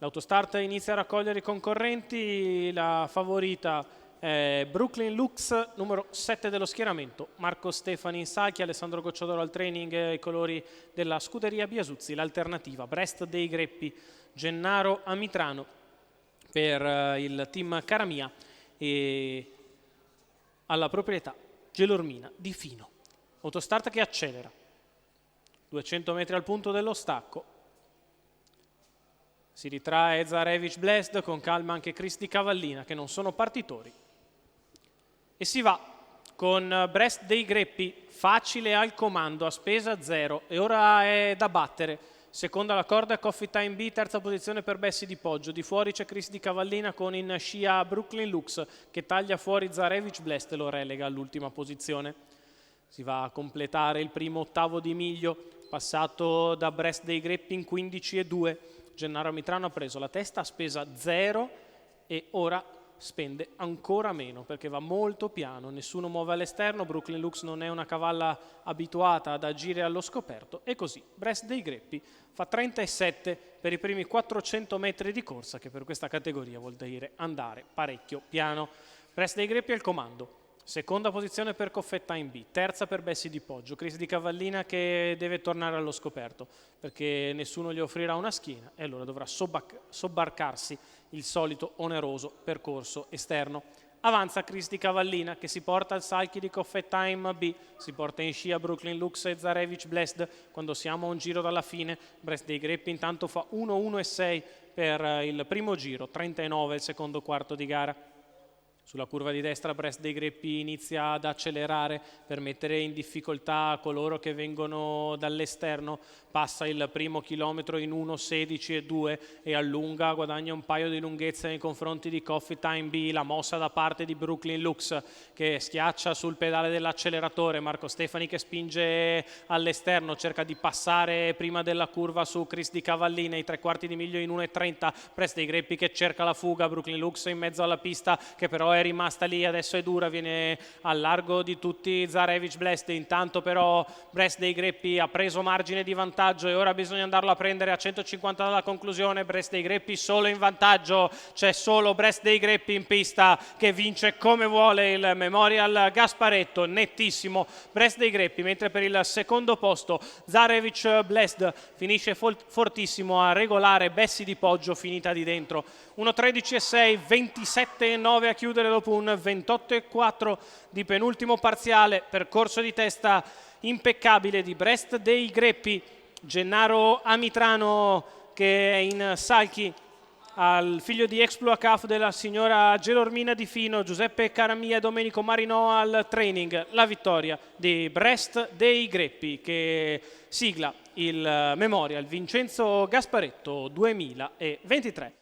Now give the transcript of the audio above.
L'autostart inizia a raccogliere i concorrenti, la favorita è Brooklyn Lux, numero 7 dello schieramento, Marco Stefani in salchi, Alessandro Gocciadoro al training, i colori della scuderia Biasuzzi, l'alternativa Brest dei Greppi, Gennaro Amitrano per il team Caramia e alla proprietà Gelormina di Fino. Autostart che accelera, 200 metri al punto dello stacco, si ritrae Zarevic Blessed, con calma anche Cristi Cavallina che non sono partitori, e si va con Brest dei Greppi facile al comando a spesa 0 e ora è da battere. Seconda la corda Coffee Time B, terza posizione per Bessi di Poggio, di fuori c'è Cristi Cavallina con in scia Brooklyn Lux che taglia fuori Zarevic Blessed e lo relega all'ultima posizione. Si va a completare il primo ottavo di miglio, passato da Brest dei Greppi in 15,2. Gennaro Amitrano ha preso la testa a spesa 0 e ora spende ancora meno perché va molto piano, nessuno muove all'esterno, Brooklyn Lux non è una cavalla abituata ad agire allo scoperto e così Brest dei Greppi fa 37 per i primi 400 metri di corsa, che per questa categoria vuol dire andare parecchio piano. Brest dei Greppi al comando. Seconda posizione per Coffetta in B, terza per Bessi di Poggio, Crisi di Cavallina che deve tornare allo scoperto perché nessuno gli offrirà una schiena e allora dovrà sobbarcarsi il solito oneroso percorso esterno. Avanza Cristi Cavallina che si porta al salchi di Coffee Time B, si porta in scia Brooklyn Lux e Zarevic Blessed. Quando siamo a un giro dalla fine, Brest dei Greppi intanto fa 1:1,6 per il primo giro, 39 il secondo quarto di gara. Sulla curva di destra Brest dei Greppi inizia ad accelerare per mettere in difficoltà coloro che vengono dall'esterno, passa il primo chilometro in 1:16,2 e allunga, guadagna un paio di lunghezze nei confronti di Coffee Time B, la mossa da parte di Brooklyn Lux che schiaccia sul pedale dell'acceleratore, Marco Stefani che spinge all'esterno, cerca di passare prima della curva su Cristi Cavallina, i 3/4 di miglio in 1:30, Brest dei Greppi che cerca la fuga, Brooklyn Lux in mezzo alla pista che però è rimasta lì, adesso è dura, viene al largo di tutti Zarevic Blessed, intanto però Brest dei Greppi ha preso margine di vantaggio e ora bisogna andarlo a prendere a 150 dalla conclusione. Brest dei Greppi solo in vantaggio, c'è solo Brest dei Greppi in pista che vince come vuole il Memorial Gasparetto, nettissimo Brest dei Greppi, mentre per il secondo posto Zarevic Blessed finisce fortissimo a regolare Bessi di Poggio, finita di dentro 1:13,6, 27,9 a chiudere dopo un 28,4 di penultimo parziale. Percorso di testa impeccabile di Brest dei Greppi, Gennaro Amitrano che è in salchi al figlio di Exploacaf della signora Gelormina di Fino, Giuseppe Caramia e Domenico Marinò al training. La vittoria di Brest dei Greppi che sigla il Memorial Vincenzo Gasparetto 2023.